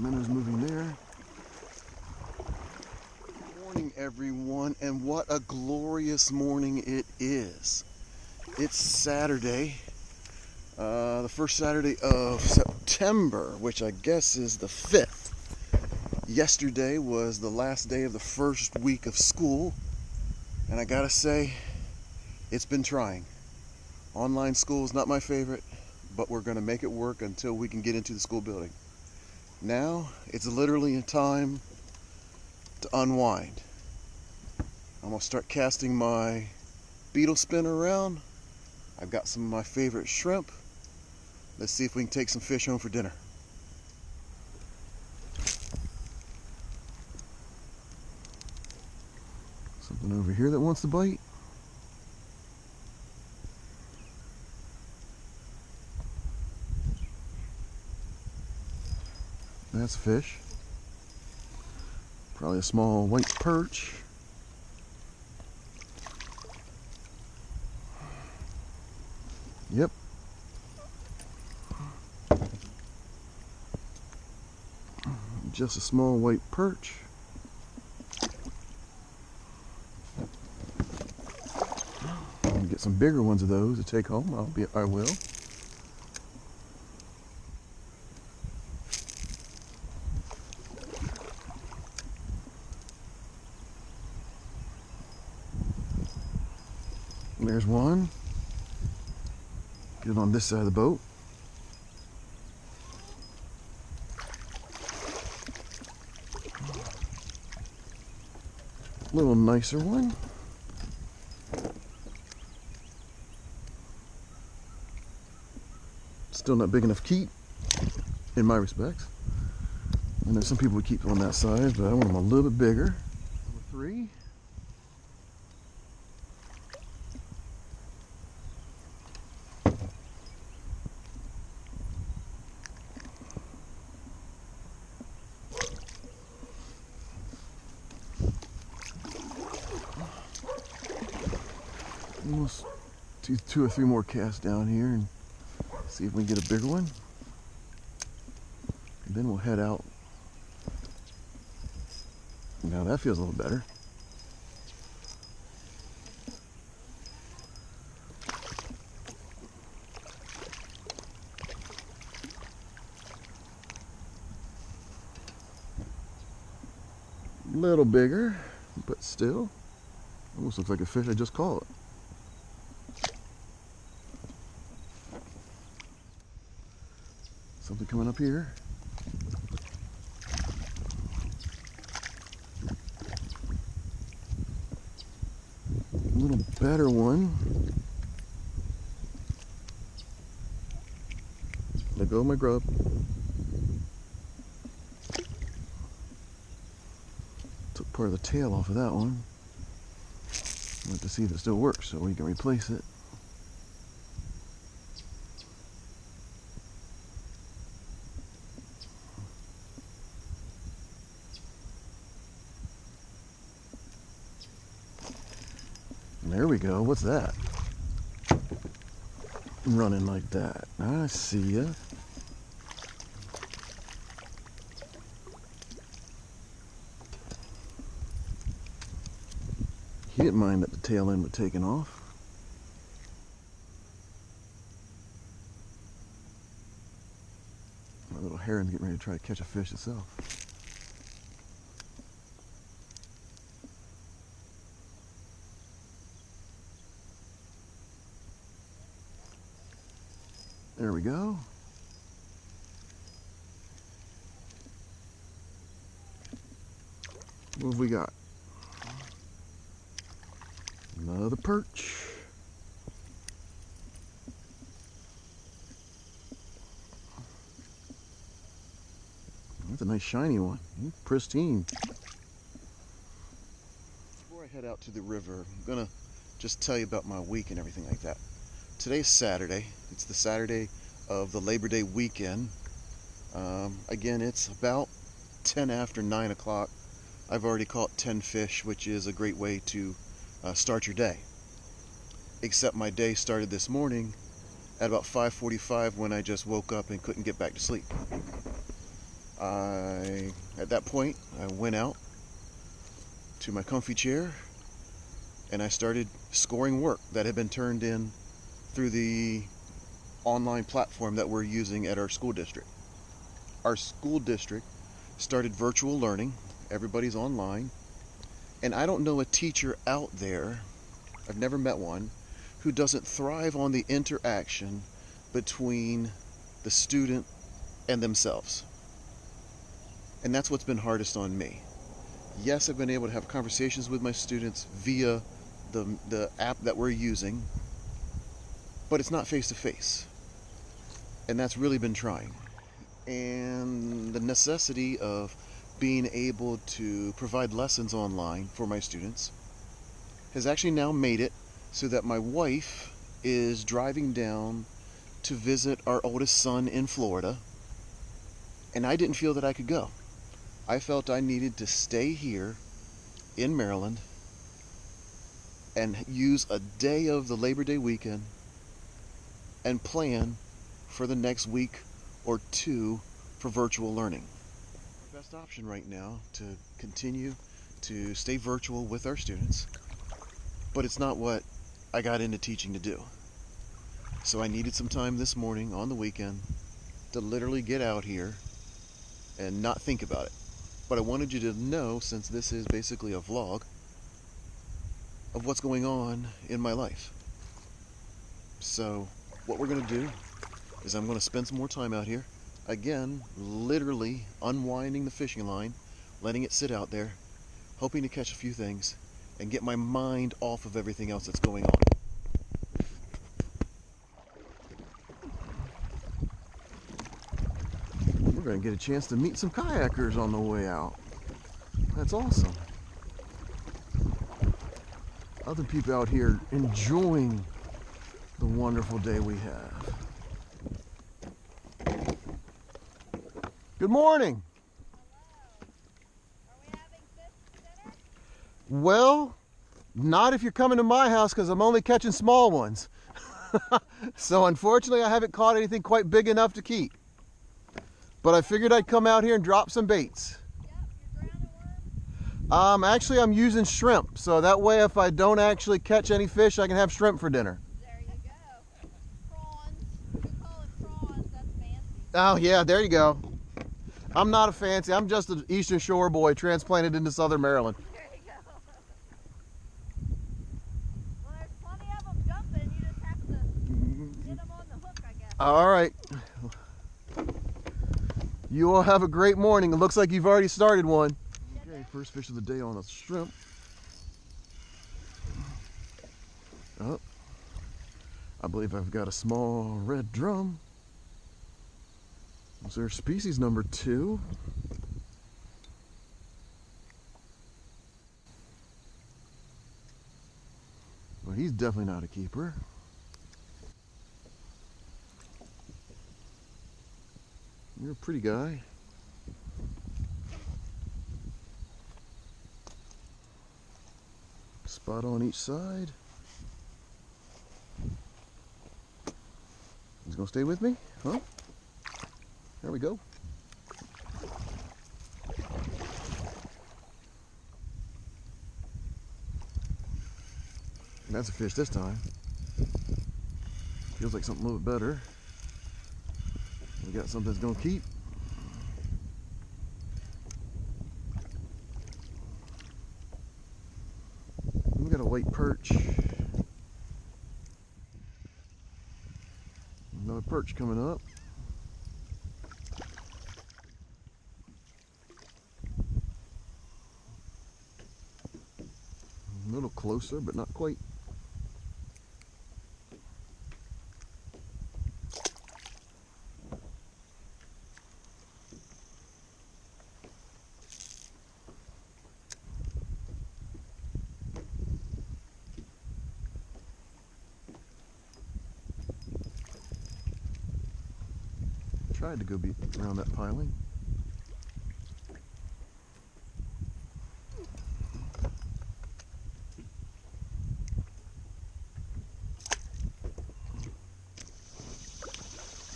minnows moving there. Good morning, everyone, and what a glorious morning it is. It's Saturday, the first Saturday of September, which I guess is the 5th. Yesterday was the last day of the first week of school, and I gotta say, it's been trying. Online school is not my favorite, but we're gonna make it work until we can get into the school building. Now, it's literally a time to unwind. I'm gonna start casting my beetle spinner around. I've got some of my favorite shrimp. Let's see if we can take some fish home for dinner. Something over here that wants to bite. That's fish. Probably a small white perch. Yep. Just a small white perch. Get some bigger ones of those to take home. I will. There's one. Get it on this side of the boat. A little nicer one. Still not big enough to keep, in my respects. I know some people would keep on that size, but I want them a little bit bigger. Number 3. Almost two or three more casts down here and see if we can get a bigger one. And then we'll head out. Now that feels a little better. A little bigger, but still. Almost looks like a fish I just caught. Something coming up here. A little better one. Let go of my grub. Took part of the tail off of that one. I'd like to see if it still works so we can replace it. There we go. What's that? Running like that. I see ya. He didn't mind that the tail end was taken off. My little heron's getting ready to try to catch a fish itself. There we go. What have we got? Another perch. That's a nice shiny one. Pristine. Before I head out to the river, I'm gonna just tell you about my week and everything like that. Today's Saturday. It's the Saturday of the Labor Day weekend. Again, it's about 10 after 9 o'clock. I've already caught 10 fish, which is a great way to start your day. Except my day started this morning at about 5:45 when I just woke up and couldn't get back to sleep. At that point, I went out to my comfy chair and I started scoring work that had been turned in through the online platform that we're using at our school district. Our school district started virtual learning. Everybody's online. And I don't know a teacher out there, I've never met one, who doesn't thrive on the interaction between the student and themselves. And that's what's been hardest on me. Yes, I've been able to have conversations with my students via the app that we're using, but it's not face to face. And that's really been trying. And the necessity of being able to provide lessons online for my students has actually now made it so that my wife is driving down to visit our oldest son in Florida, and I didn't feel that I could go. I felt I needed to stay here in Maryland and use a day of the Labor Day weekend and plan for the next week or two for virtual learning. The best option right now to continue to stay virtual with our students, but it's not what I got into teaching to do. So I needed some time this morning on the weekend to literally get out here and not think about it. But I wanted you to know, since this is basically a vlog, of what's going on in my life. So what we're going to do is I'm going to spend some more time out here. Again, literally unwinding the fishing line, letting it sit out there, hoping to catch a few things and get my mind off of everything else that's going on. We're going to get a chance to meet some kayakers on the way out. That's awesome. Other people out here enjoying the wonderful day we have. Good morning. Hello. Are we having fish for dinner? Well, not if you're coming to my house, because I'm only catching small ones. So unfortunately I haven't caught anything quite big enough to keep. But I figured I'd come out here and drop some baits. Yep, you're drowning worms? Actually I'm using shrimp, so that way if I don't actually catch any fish, I can have shrimp for dinner. There you go. Prawns. You call it prawns, that's fancy. Oh yeah, there you go. I'm not a fancy, I'm just an Eastern Shore boy transplanted into Southern Maryland. There you go. Well, there's plenty of them jumping. You just have to get them on the hook, I guess. All right. You all have a great morning. It looks like you've already started one. Okay, first fish of the day on a shrimp. Oh, I believe I've got a small red drum. Is there species number 2? Well, he's definitely not a keeper. You're a pretty guy. Spot on each side. He's gonna stay with me? Huh? There we go. That's a fish this time. Feels like something a little bit better. We got something that's gonna keep. We got a white perch. Another perch coming up. A little closer, but not quite. Tried to go be around that piling.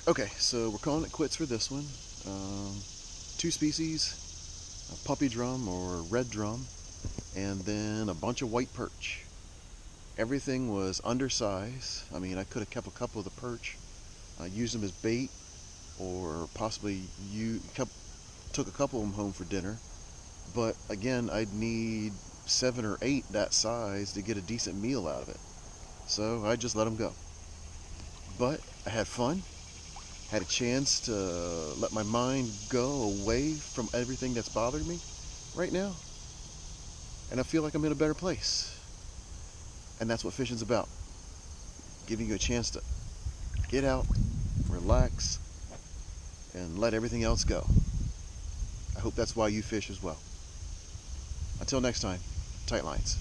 Okay, so we're calling it quits for this one. two species, a puppy drum or red drum, and then a bunch of white perch. Everything was undersized. I mean, I could have kept a couple of the perch, used them as bait, or possibly took a couple of them home for dinner. But again, I'd need 7 or 8 that size to get a decent meal out of it. So I just let them go. But I had fun, had a chance to let my mind go away from everything that's bothering me right now. And I feel like I'm in a better place. And that's what fishing's about. Giving you a chance to get out, relax, and let everything else go. I hope that's why you fish as well. Until next time, tight lines.